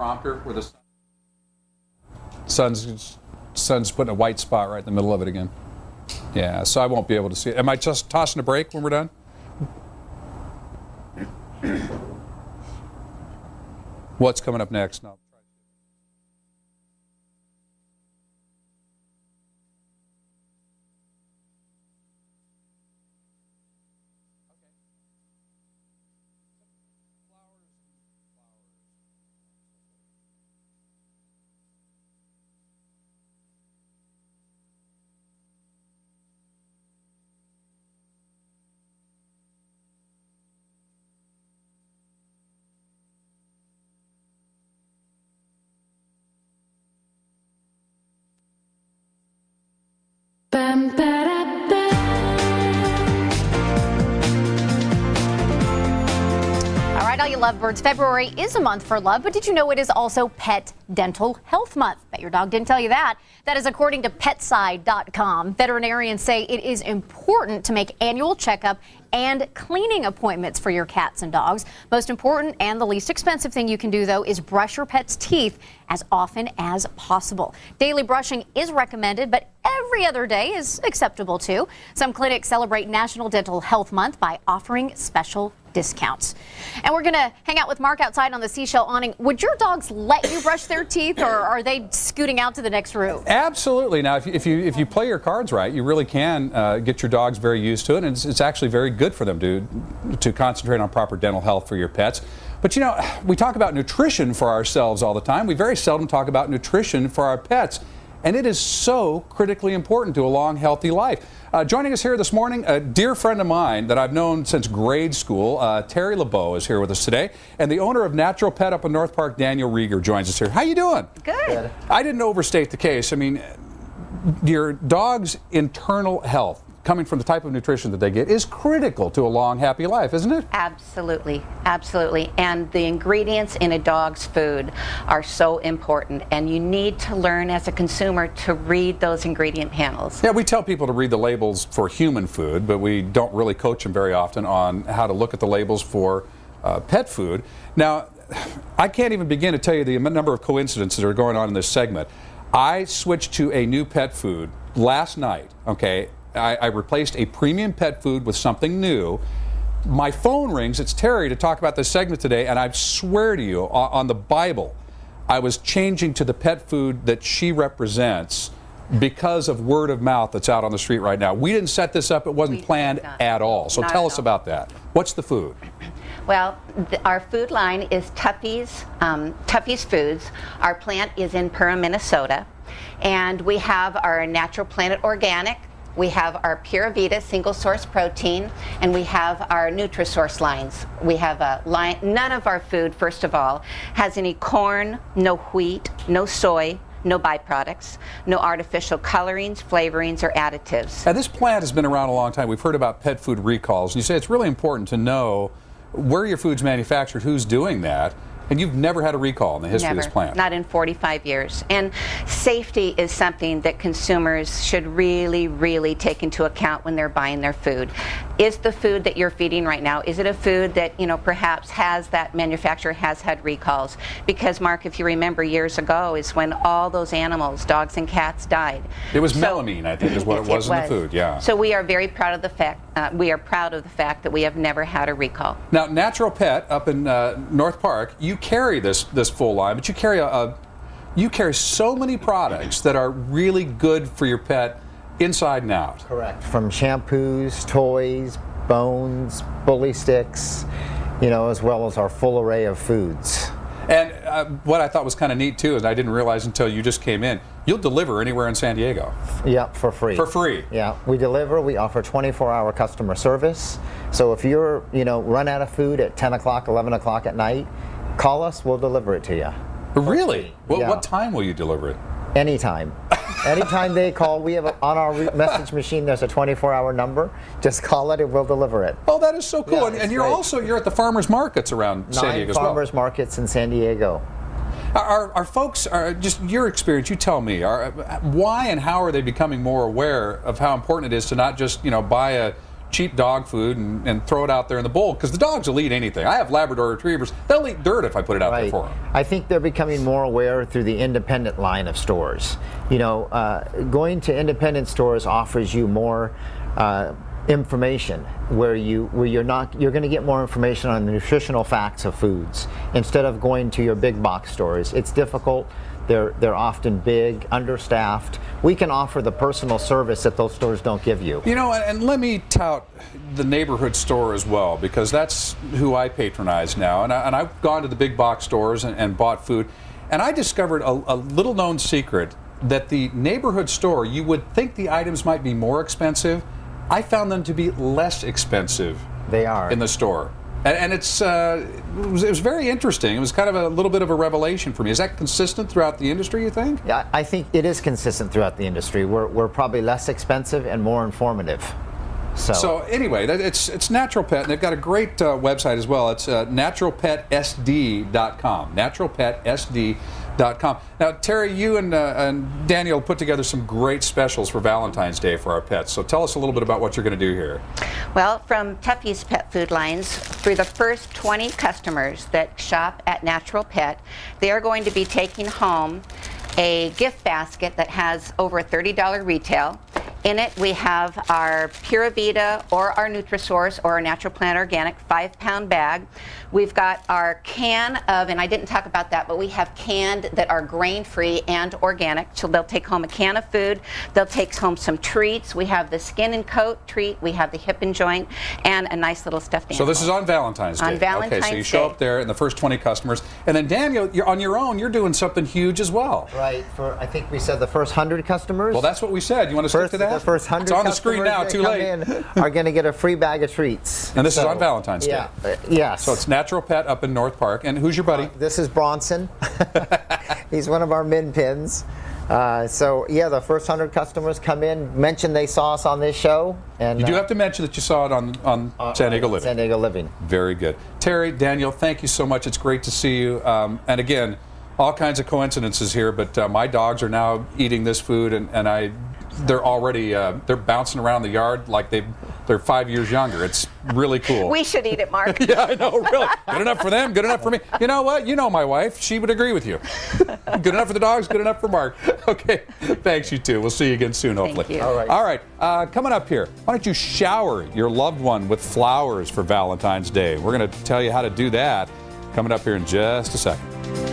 prompter where the sun's putting a white spot right in the middle of it again. Yeah, so I won't be able to see it. Am I just tossing a break when we're done? What's coming up next? No. All right, all you lovebirds, February is a month for love, but did you know it is also Pet Dental Health Month? Bet your dog didn't tell you that. That is according to PetSide.com. Veterinarians say it is important to make annual checkup and cleaning appointments for your cats and dogs. Most important and the least expensive thing you can do, though, is brush your pet's teeth as often as possible. Daily brushing is recommended, but every other day is acceptable, too. Some clinics celebrate National Dental Health Month by offering special discounts. And we're going to hang out with Mark outside on the seashell awning. Would your dogs let you brush their teeth, or are they scooting out to the next room? Absolutely. Now, if you play your cards right, you really can get your dogs very used to it, and it's actually very good for them to concentrate on proper dental health for your pets. But, you know, we talk about nutrition for ourselves all the time. We very seldom talk about nutrition for our pets. And it is so critically important to a long, healthy life. Joining us here this morning, a dear friend of mine that I've known since grade school, Terri LeBeau, is here with us today. And the owner of Natural Pet up in North Park, Daniel Rieger, joins us here. How you doing? Good. I didn't overstate the case. I mean, your dog's internal health, coming from the type of nutrition that they get, is critical to a long, happy life, isn't it? Absolutely, absolutely. And the ingredients in a dog's food are so important, and you need to learn as a consumer to read those ingredient panels. Yeah, we tell people to read the labels for human food, but we don't really coach them very often on how to look at the labels for pet food. Now, I can't even begin to tell you the number of coincidences that are going on in this segment. I switched to a new pet food last night, okay? I replaced a premium pet food with something new. My phone rings. It's Terri to talk about this segment today, and I swear to you, on the Bible, I was changing to the pet food that she represents because of word of mouth that's out on the street right now. We didn't set this up. It wasn't planned at all. So tell us about that. What's the food? Well, our food line is Tuffy's Foods. Our plant is in Pura, Minnesota, and we have our Natural Planet Organic. We have our Pura Vida single source protein, and we have our NutriSource lines. We have a line, none of our food, first of all, has any corn, no wheat, no soy, no byproducts, no artificial colorings, flavorings, or additives. Now, this plant has been around a long time. We've heard about pet food recalls, and you say it's really important to know where your food's manufactured, who's doing that. And you've never had a recall in the history of this plant? Not in 45 years. And safety is something that consumers should really, really take into account when they're buying their food. Is the food that you're feeding right now, is it a food that, you know, perhaps that manufacturer has had recalls? Because, Mark, if you remember years ago is when all those animals, dogs and cats, died. It was melamine, I think, is what it was in the food, yeah. So we are very proud of the fact, that we have never had a recall. Now, Natural Pet up in North Park, you carry this full line, but you carry so many products that are really good for your pet inside and out. Correct. From shampoos, toys, bones, bully sticks, you know, as well as our full array of foods. And what I thought was kind of neat too, is I didn't realize until you just came in, you'll deliver anywhere in San Diego. Yep, for free. For free. Yeah, we deliver. We offer 24-hour customer service. So if you're, run out of food at 10 o'clock, 11 o'clock at night, call us, we'll deliver it to you. Really? Yeah. What time will you deliver it? Anytime. Anytime they call, we have on our message machine, there's a 24-hour number. Just call it and we'll deliver it. Oh, that is so cool. Yeah, and you're at the farmers markets around San Diego as well. 9 farmers markets in San Diego. Are folks, just your experience, you tell me, why and how are they becoming more aware of how important it is to not just, buy a cheap dog food and throw it out there in the bowl, because the dogs will eat anything. I have Labrador retrievers. They'll eat dirt if I put it out there for them. I think they're becoming more aware through the independent line of stores. You know, going to independent stores offers you more information, where you're going to get more information on the nutritional facts of foods instead of going to your big box stores. It's difficult. They're often big, understaffed. We can offer the personal service that those stores don't give you. You know, and let me tout the neighborhood store as well, because that's who I patronize now. And I've gone to the big box stores and bought food, and I discovered a little known secret that the neighborhood store, you would think the items might be more expensive. I found them to be less expensive. They are. In the store. And it was very interesting. It was kind of a little bit of a revelation for me. Is that consistent throughout the industry, you think? Yeah, I think it is consistent throughout the industry. We're probably less expensive and more informative. So anyway, it's Natural Pet, and they've got a great website as well. It's naturalpetsd.com. Naturalpetsd.com. Now, Terri, you and Daniel put together some great specials for Valentine's Day for our pets. So tell us a little bit about what you're going to do here. Well, from Tuffy's Pet Food Lines, for the first 20 customers that shop at Natural Pet, they are going to be taking home a gift basket that has over a $30 retail. In it, we have our Pura Vida or our Nutrisource or our Natural Plant Organic 5-pound bag. We've got our can of, and I didn't talk about that, but we have canned that are grain-free and organic. So they'll take home a can of food. They'll take home some treats. We have the skin and coat treat. We have the hip and joint, and a nice little stuffed animal. So this is on Valentine's Day. On Valentine's Okay, so you show up there in the first 20 customers. And then Daniel, you're on your own. You're doing something huge as well. Right. For, I think we said the first 100 customers. Well, that's what we said. You want to stick to that? The first 100 it's on the screen now, too late. Are going to get a free bag of treats. And this is on Valentine's Day. Yes. So it's Natural Pet up in North Park. And who's your buddy? This is Bronson. He's one of our min pins. So yeah, the first 100 customers come in, mention they saw us on this show, and you do have to mention that you saw it on San Diego Living. San Diego Living. Very good. Terri, Daniel, thank you so much. It's great to see you. And again, all kinds of coincidences here, but my dogs are now eating this food, and they're already they're bouncing around the yard like they're 5 years younger. It's really cool. We should eat it, Mark. Yeah, I know, really. Good enough for them, good enough for me. You know what? You know my wife. She would agree with you. Good enough for the dogs, good enough for Mark. Okay, thanks, you two. We'll see you again soon, hopefully. Thank you. All right, coming up here, why don't you shower your loved one with flowers for Valentine's Day? We're going to tell you how to do that coming up here in just a second.